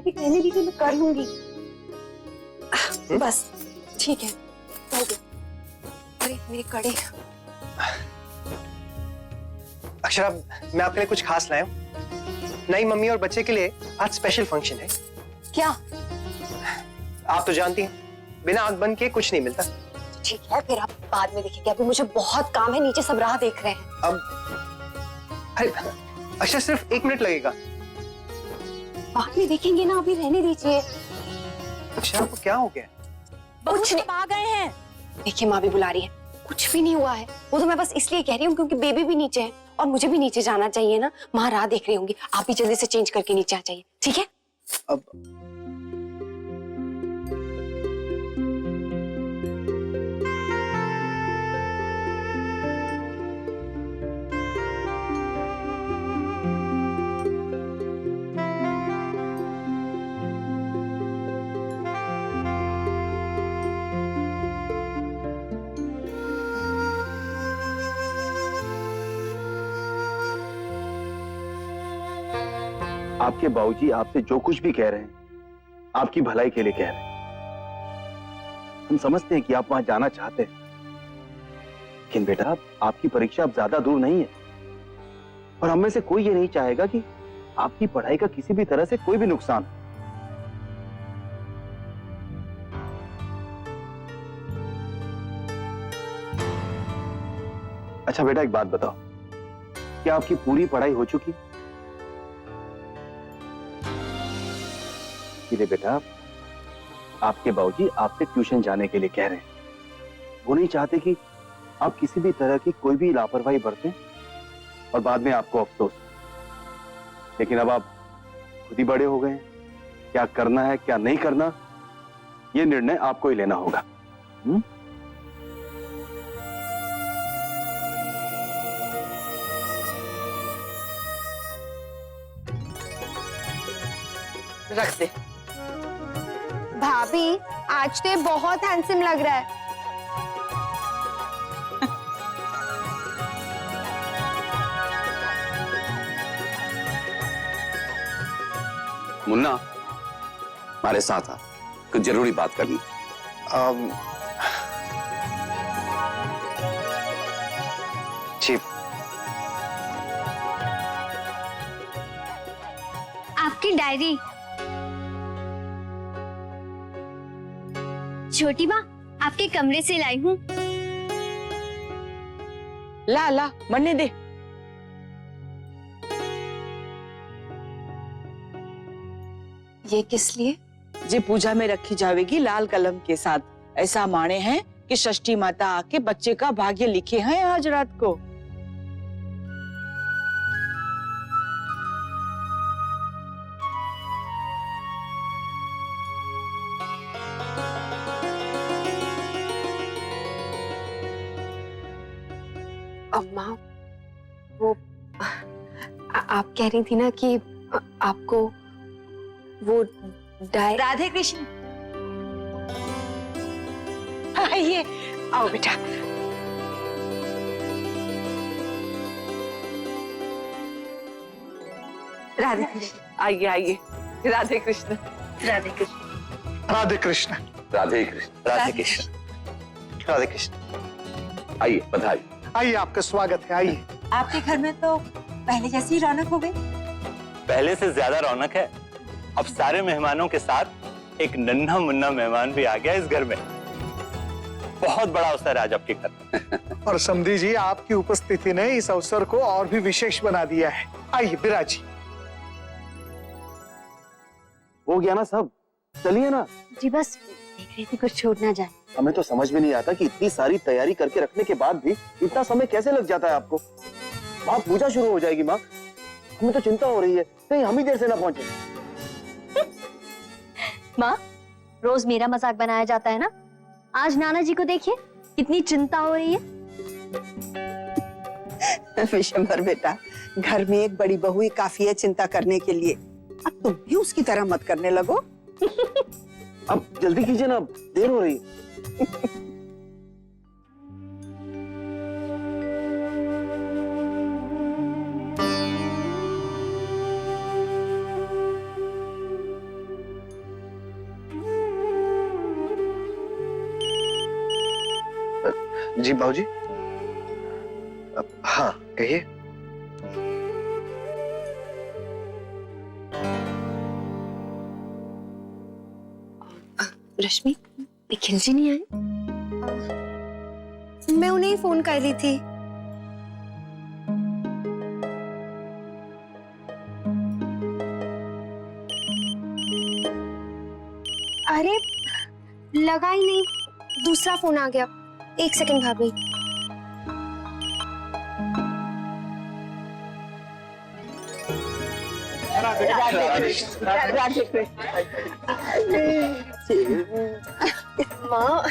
कहती रहने दीजिए, मैं कर लूंगी। बस ठीक है, हो गया। अरे मेरे कड़े। अक्षरा, मैं आपके लिए कुछ खास लाया हूँ। नई मम्मी और बच्चे के लिए आज स्पेशल फंक्शन है। क्या? आप तो जानती हैं, बिना आंख बंद के कुछ नहीं मिलता। ठीक है, फिर आप बाद में देखेंगे, अभी मुझे बहुत काम है, नीचे सब राह देख रहे हैं। अब अरे अक्षरा, सिर्फ 1 मिनट लगेगा। बाद में देखेंगे ना, अभी रहने दीजिए। अक्षरा को क्या हो गया? कुछ नहीं, आ गए हैं। देखिए माँ भी बुला रही है, कुछ भी नहीं हुआ है। वो तो मैं बस इसलिए कह रही हूँ क्योंकि बेबी भी नीचे है और मुझे भी नीचे जाना चाहिए ना। माँ राह देख रही होंगी, आप भी जल्दी से चेंज करके नीचे आ जाइए, ठीक है? अब आपके बाबूजी आपसे जो कुछ भी कह रहे हैं, आपकी भलाई के लिए कह रहे हैं। हम समझते हैं कि आप वहां जाना चाहते हैं, लेकिन बेटा आपकी परीक्षा अब ज्यादा दूर नहीं है और हम में से कोई ये नहीं चाहेगा कि आपकी पढ़ाई का किसी भी तरह से कोई भी नुकसान। अच्छा बेटा, एक बात बताओ, क्या आपकी पूरी पढ़ाई हो चुकी? इसलिए बेटा आपके बाबूजी आपसे ट्यूशन जाने के लिए कह रहे हैं। वो नहीं चाहते कि आप किसी भी तरह की कोई भी लापरवाही बरतें और बाद में आपको अफसोस। लेकिन अब आप खुद ही बड़े हो गए हैं, क्या करना है क्या नहीं करना ये निर्णय आपको ही लेना होगा। रख दे। भाभी आज तो ये बहुत हैंडसम लग रहा है। मुन्ना, हमारे साथ आ, कुछ जरूरी बात करनी। जी। आपकी डायरी। छोटी माँ, आपके कमरे से लाई हूँ। ला ला मरने दे। ये किस लिए? जे पूजा में रखी जाएगी लाल कलम के साथ। ऐसा माने हैं कि षष्ठी माता आके बच्चे का भाग्य लिखे हैं आज रात को। अम्मा, वो आप कह रही थी ना कि आपको वो राधे कृष्ण। आइए, आओ बेटा। राधे कृष्ण। आइए आइए। राधे कृष्ण। राधे कृष्ण। राधे कृष्ण। राधे कृष्ण। राधे कृष्ण। राधे कृष्ण। आइए, बधाई। आइए, आपका स्वागत है, आइए। आपके घर में तो पहले जैसी रौनक हो गई। पहले से ज्यादा रौनक है। अब सारे मेहमानों के साथ एक नन्हा मुन्ना मेहमान भी आ गया इस घर में। बहुत बड़ा अवसर है आज आपके घर में। और समधी जी, आपकी उपस्थिति ने इस अवसर को और भी विशेष बना दिया है। आइए विराजी। हो गया ना सब, चलिए ना। जी बस देख रही थी कुछ छूट ना जाए। हमें तो समझ में नहीं आता कि इतनी सारी तैयारी करके रखने के बाद भी इतना समय कैसे लग जाता है आपको। माँ, पूजा शुरू हो जाएगी। माँ, हमें तो चिंता हो रही है कहीं हम ही देर से ना पहुंचे। माँ, रोज मेरा मजाक बनाया जाता है ना। आज नाना जी को देखिए, कितनी चिंता हो रही है। विशंबर बेटा, घर में एक बड़ी बहू ही काफी है चिंता करने के लिए। अब तुम भी उसकी तरह मत करने लगो। अब जल्दी कीजिए ना, देर हो रही है। जी बाबूजी। हाँ कहिए। रश्मि, निखिल जी नहीं आए? मैं उन्हें ही फोन कर रही थी। अरे लगा ही नहीं, दूसरा फोन आ गया। एक सेकंड भाभी। माँ,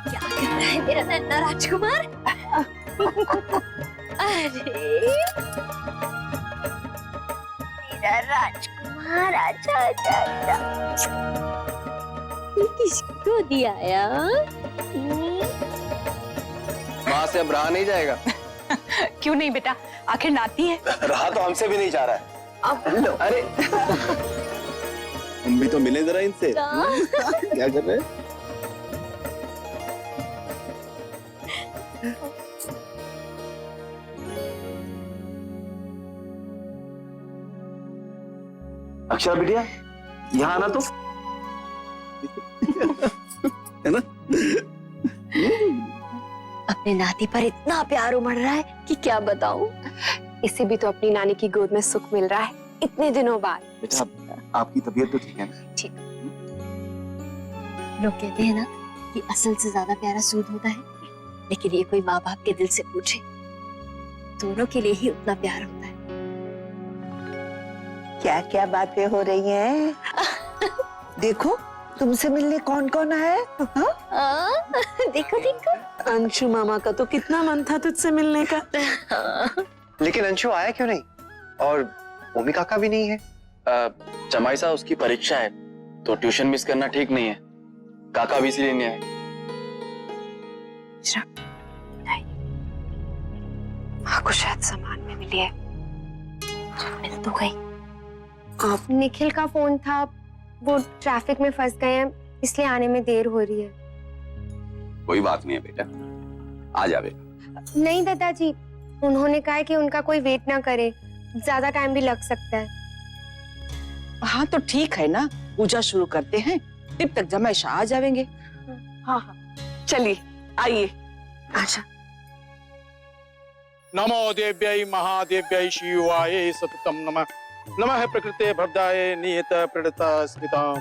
क्या कर रहा है मेरा नन्हा राजकुमार? अरे मेरा राजकुमार, आजा आजा आजा। ये किसको दिया यार? माँ से अब रहा नहीं जाएगा। क्यों नहीं बेटा, आखिर नाती है। रहा तो हमसे भी नहीं जा रहा है। अब अरे हम भी तो मिले जरा इनसे। क्या कर रहे हैं? अक्षरा बिटिया, यहाँ आना तो। है ना? अपने नाती पर इतना प्यार उमड़ रहा है कि क्या बताऊं। इसे भी तो अपनी नानी की गोद में सुख मिल रहा है इतने दिनों बाद। बेटा, आपकी तबीयत तो ठीक है ना? ठीक। लोग कहते हैं ना कि असल से ज्यादा प्यारा सूद होता है, लेकिन ये कोई माँ बाप के दिल से पूछे, दोनों के लिए ही उतना प्यार होता है। क्या क्या बातें हो रही हैं? देखो तुमसे मिलने कौन कौन आया है? हाँ? देखो देखो, अंशु मामा का तो कितना मन था तुझसे मिलने का। लेकिन अंशु आया क्यों नहीं? और ओमी काका भी नहीं है। जमाई साहब, उसकी परीक्षा है तो ट्यूशन मिस करना ठीक नहीं है। काका भी इसीलिए नहीं आए। माँ को शायद सामान में मिली है। मिल तो गई। निखिल का फोन था, वो ट्रैफिक में फंस गए हैं, इसलिए आने में देर हो रही है। कोई बात नहीं है बेटा, आ जा बेटा। नहीं दादाजी, उन्होंने कहा है कि उनका कोई वेट ना करे, ज्यादा टाइम भी लग सकता है। हाँ तो ठीक है ना, पूजा शुरू करते हैं, तब तक जमाई शाह आ जाएंगे। हाँ हाँ, चलिए आइए। अच्छा। नमो देव्यै महादेव्यै शिवाय सततम नमः। नमः प्रकृते भद्राय नियत प्रणता स्मिताम।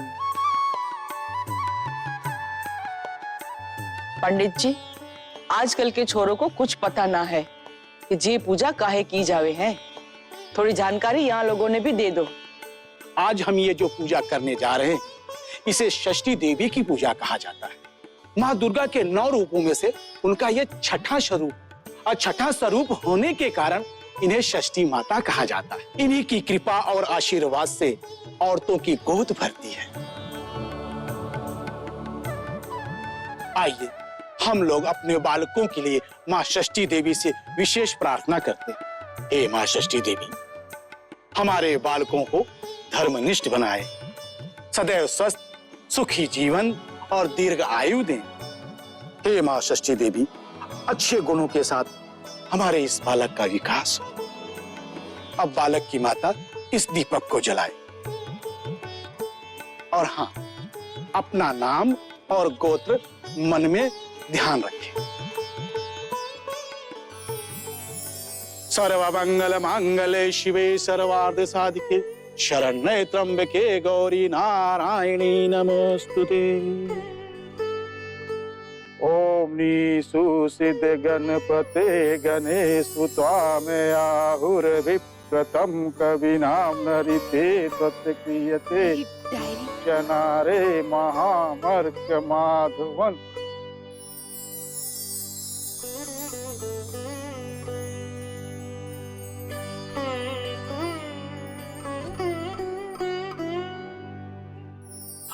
पंडित जी, आजकल के छोरों को कुछ पता ना है कि जी पूजा काहे की जावे है। थोड़ी जानकारी यहाँ लोगों ने भी दे दो। आज हम ये जो पूजा करने जा रहे हैं, इसे षष्ठी देवी की पूजा कहा जाता है। माँ दुर्गा के 9 रूपों में से उनका ये छठा स्वरूप, और छठा स्वरूप होने के कारण इन्हें षष्ठी माता कहा जाता है। इन्हीं की कृपा और आशीर्वाद से औरतों की गोद भरती है। आइए हम लोग अपने बालकों के लिए माँ षष्ठी देवी से विशेष प्रार्थना करते हैं। हे माँ षष्ठी देवी, हमारे बालकों को धर्मनिष्ठ बनाए, सदैव स्वस्थ सुखी जीवन और दीर्घ आयु दें। हे माँ षष्ठी देवी, अच्छे गुणों के साथ हमारे इस बालक का विकास हो। अब बालक की माता इस दीपक को जलाए और हाँ, अपना नाम और गोत्र मन में ध्यान रखें। सर्वमंगल मांगल्ये शिवे सर्वार्थ साधिके शरण्ये त्र्यंबके गौरी नारायणी नमोस्तुते। ओम नीसु सिद्ध गणपते गणेशु त्वामे आहुर्विप्रतम कविनाम नरिते तत्क्रियते जनारे महामर्क माधवन।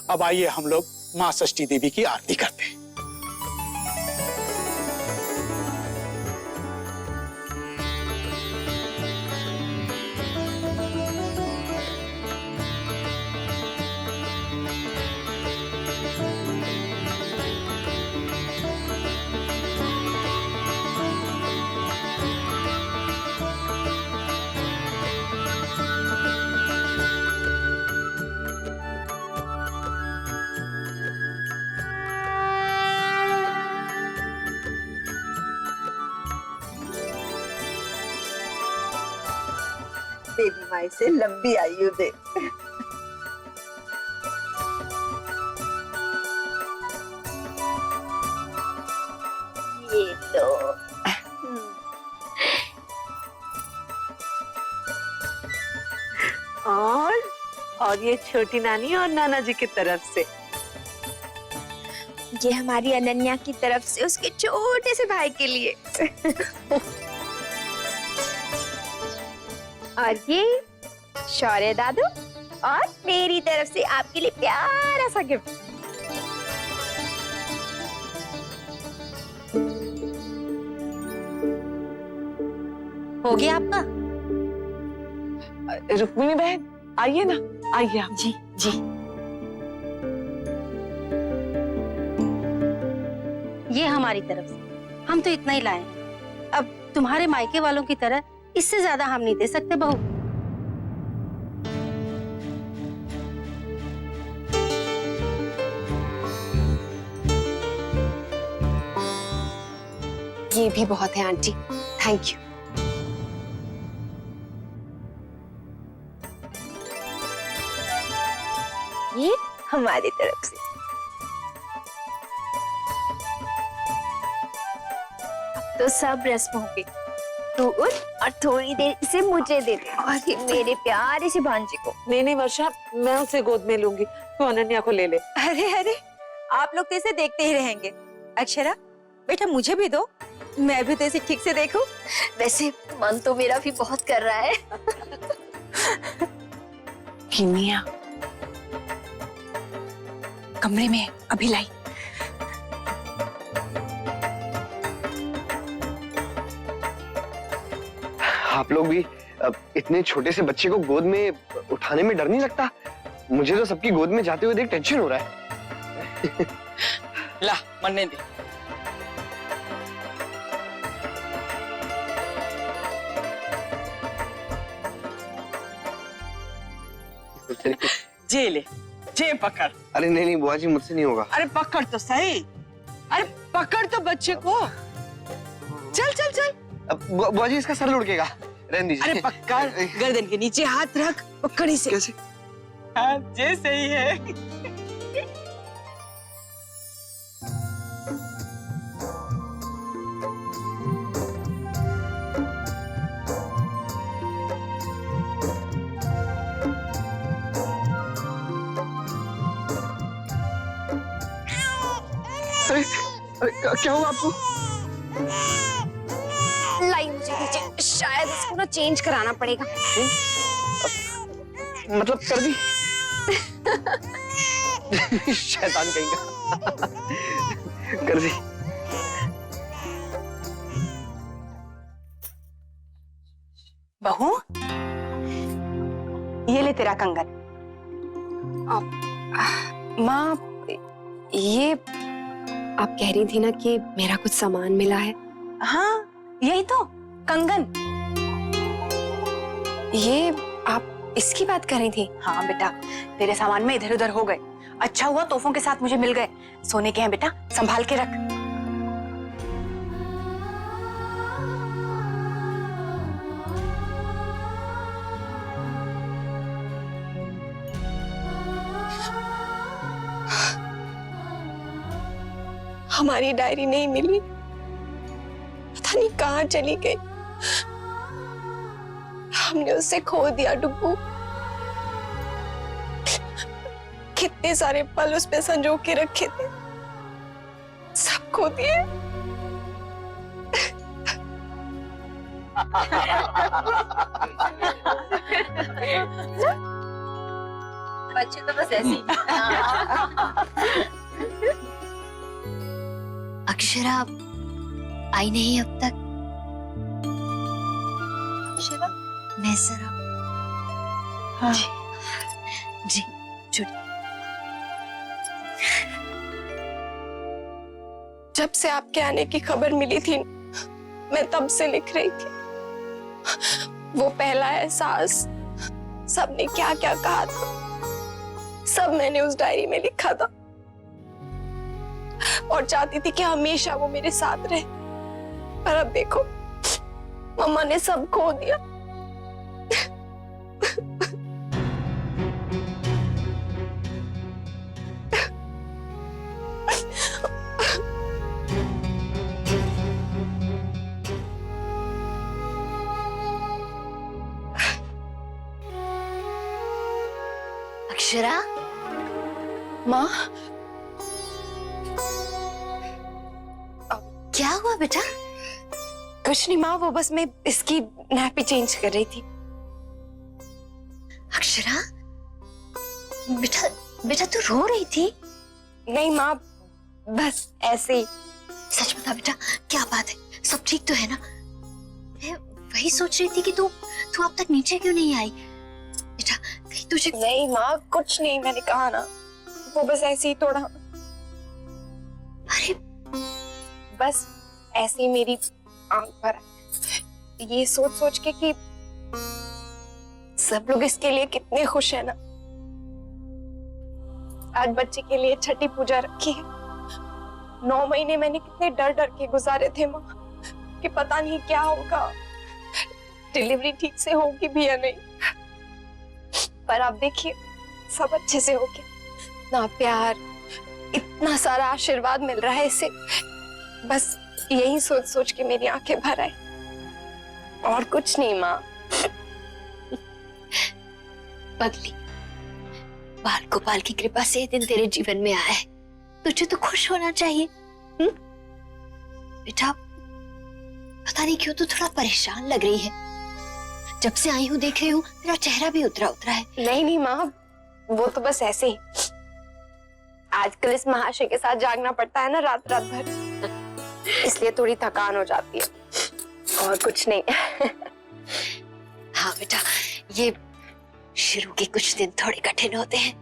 अब आइए हम लोग माँ षष्ठी देवी की आरती करते हैं। देवी माई से लंबी आयु दे। ये लो। और ये छोटी नानी और नाना जी की तरफ से। ये हमारी अनन्या की तरफ से उसके छोटे से भाई के लिए। और ये शौर्य दादू और मेरी तरफ से आपके लिए प्यारा सा गिफ्ट। हो गया आपका? रुक्मिणी बहन आइए ना, आइए आप। जी जी। ये हमारी तरफ से, हम तो इतना ही लाए हैं। अब तुम्हारे मायके वालों की तरह इससे ज्यादा हम नहीं दे सकते बहू। ये भी बहुत है आंटी, थैंक यू। ये हमारी तरफ से। अब तो सब रस्म हो गई। तू उठ और थोड़ी देर इसे मुझे दे दे और ये मेरे प्यारे से भांजे को। नहीं वर्षा, मैं उसे गोद में लूंगी, तो अनन्या को ले ले। अरे अरे, आप लोग तो इसे देखते ही रहेंगे। अक्षरा बेटा मुझे भी दो, मैं भी तो इसे ठीक से देखूं। वैसे मन तो मेरा भी बहुत कर रहा है। किमिया कमरे में अभी लाई। आप लोग भी इतने छोटे से बच्चे को गोद में उठाने में डर नहीं लगता? मुझे तो सबकी गोद में जाते हुए देख टेंशन हो रहा है। ला मरने दे। जे ले, जे पकड़। अरे नहीं नहीं बुआ जी, मुझसे नहीं होगा। अरे पकड़ तो सही, अरे पकड़ तो बच्चे को। चल चल चल। बुआ जी इसका सर लुढ़केगा, रहने दीजिए। अरे पकड़, गर्दन के नीचे हाथ रख, पकड़ी से। कैसे? हाँ, जे सही है। अरे क्या हुआ आपको? लाई मुझे नीचे, शायद इसको ना चेंज कराना पड़ेगा। मतलब कर दी? शैतान कहेंगे। कर दी। बहू ये ले तेरा कंगन। माँ, ये आप कह रही थी ना कि मेरा कुछ सामान मिला है। हाँ यही तो कंगन। ये आप इसकी बात कर रही थी? हाँ बेटा, तेरे सामान में इधर उधर हो गए, अच्छा हुआ तोहफों के साथ मुझे मिल गए। सोने के हैं बेटा, संभाल के रख। हमारी डायरी नहीं मिली, पता नहीं कहाँ चली गई। हमने उसे खो दिया डुब्बू। कितने सारे पल उस पे संजो के रखे थे, सब खो दिए। बच्चे तो बस ऐसे ही। अक्षरा आई नहीं अब तक। अक्षरा, मैं जरा। हाँ। जी जुड़। जब से आपके आने की खबर मिली थी, मैं तब से लिख रही थी। वो पहला एहसास, सबने क्या क्या कहा था, सब मैंने उस डायरी में लिखा था। और चाहती थी कि हमेशा वो मेरे साथ रहे। पर अब देखो, मम्मा ने सब खो दिया। अक्षरा, माँ क्या हुआ बेटा? कुछ नहीं माँ, वो बस मैं इसकी नैपी चेंज कर रही थी। अक्षरा, बेटा बेटा तू रो रही थी? नहीं माँ, बस ऐसे ही। सच बता बेटा, क्या बात है? सब ठीक तो है ना? मैं वही सोच रही थी कि तू तू अब तक नीचे क्यों नहीं आई बेटा? कहीं तुझे नहीं माँ, कुछ नहीं, मैंने कहा ना, वो बस ऐसे ही थोड़ा, अरे बस ऐसे ही मेरी आंख भर ये सोच सोच के कि सब लोग इसके लिए कितने खुश है ना। आज बच्चे के लिए छठी पूजा रखी है। 9 महीने मैंने कितने डर डर के गुजारे थे माँ, कि पता नहीं क्या होगा, डिलीवरी ठीक से होगी भी या नहीं। पर आप देखिए सब अच्छे से हो गया। इतना प्यार, इतना सारा आशीर्वाद मिल रहा है इससे। बस यही सोच सोच के मेरी आंखें भर आई, और कुछ नहीं माँ। पगली, बाल गोपाल की कृपा से ये दिन तेरे जीवन में आया है, तुझे तो खुश होना चाहिए। बेटा पता नहीं क्यों तो थोड़ा परेशान लग रही है। जब से आई हूँ देख रही हूँ तेरा चेहरा भी उतरा उतरा है। नहीं माँ, वो तो बस ऐसे ही, आजकल इस महाशय के साथ जागना पड़ता है ना रात रात भर, इसलिए थोड़ी थकान हो जाती है, और कुछ नहीं। हाँ बेटा, ये शुरू के कुछ दिन थोड़े कठिन होते हैं।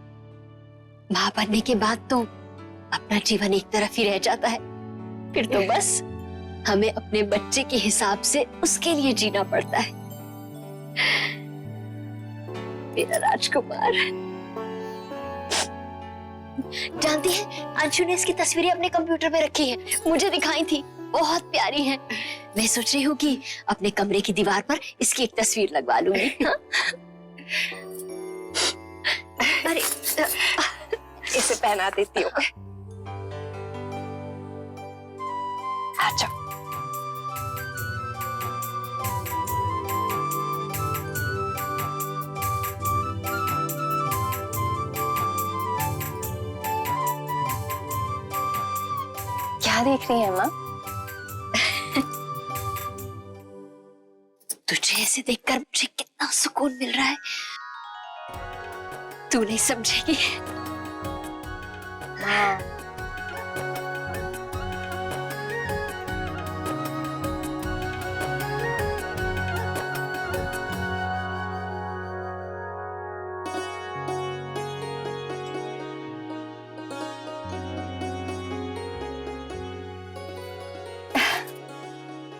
माँ बनने के बाद तो अपना जीवन एक तरफ ही रह जाता है, फिर तो बस हमें अपने बच्चे के हिसाब से उसके लिए जीना पड़ता है। मेरा राजकुमार। जानती है, अंशु ने इसकी तस्वीरें अपने कंप्यूटर पे रखी है, मुझे दिखाई थी, बहुत प्यारी है। मैं सोच रही हूँ कि अपने कमरे की दीवार पर इसकी एक तस्वीर लगवा लूंगी। हाँ? अरे इसे पहना देती हूँ। अच्छा, क्या देख रही है माँ? तुझे ऐसे देखकर मुझे कितना सुकून मिल रहा है, तू नहीं समझेगी।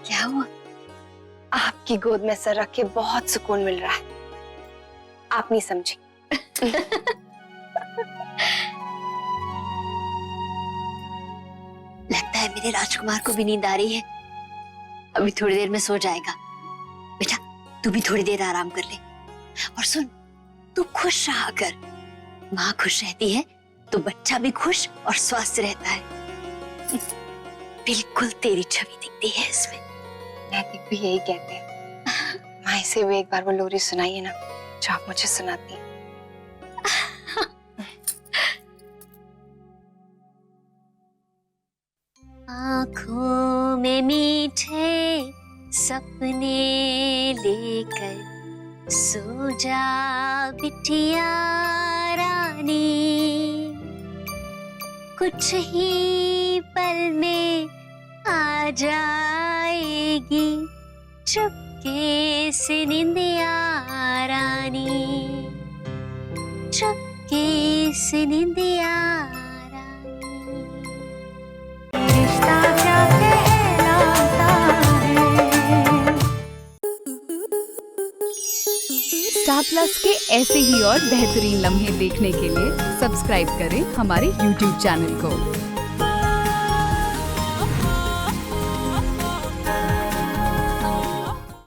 क्या हुआ? आपकी गोद में सर रख के बहुत सुकून मिल रहा है, आप नहीं समझी। लगता है मेरे राजकुमार को भी नींद आ रही है, अभी थोड़ी देर में सो जाएगा। बेटा तू भी थोड़ी देर आराम कर ले, और सुन, तू खुश रहा कर। माँ खुश रहती है तो बच्चा भी खुश और स्वस्थ रहता है। बिल्कुल तेरी छवि दिखती है इसमें। नैतिक भी यही कहते हैं। माँ, इसे भी एक बार वो लोरी सुनाइए ना जो आप मुझे सुनाती हैं। आँखों में मीठे सपने लेकर सो जा बिटिया रानी, कुछ ही पल में आ जाएगी चुपके से निंदिया रानी, चुपके से निंदिया रानी। रिश्ता क्या कहलाता है। स्टार प्लस के ऐसे ही और बेहतरीन लम्हे देखने के लिए सब्सक्राइब करें हमारे YouTube चैनल को।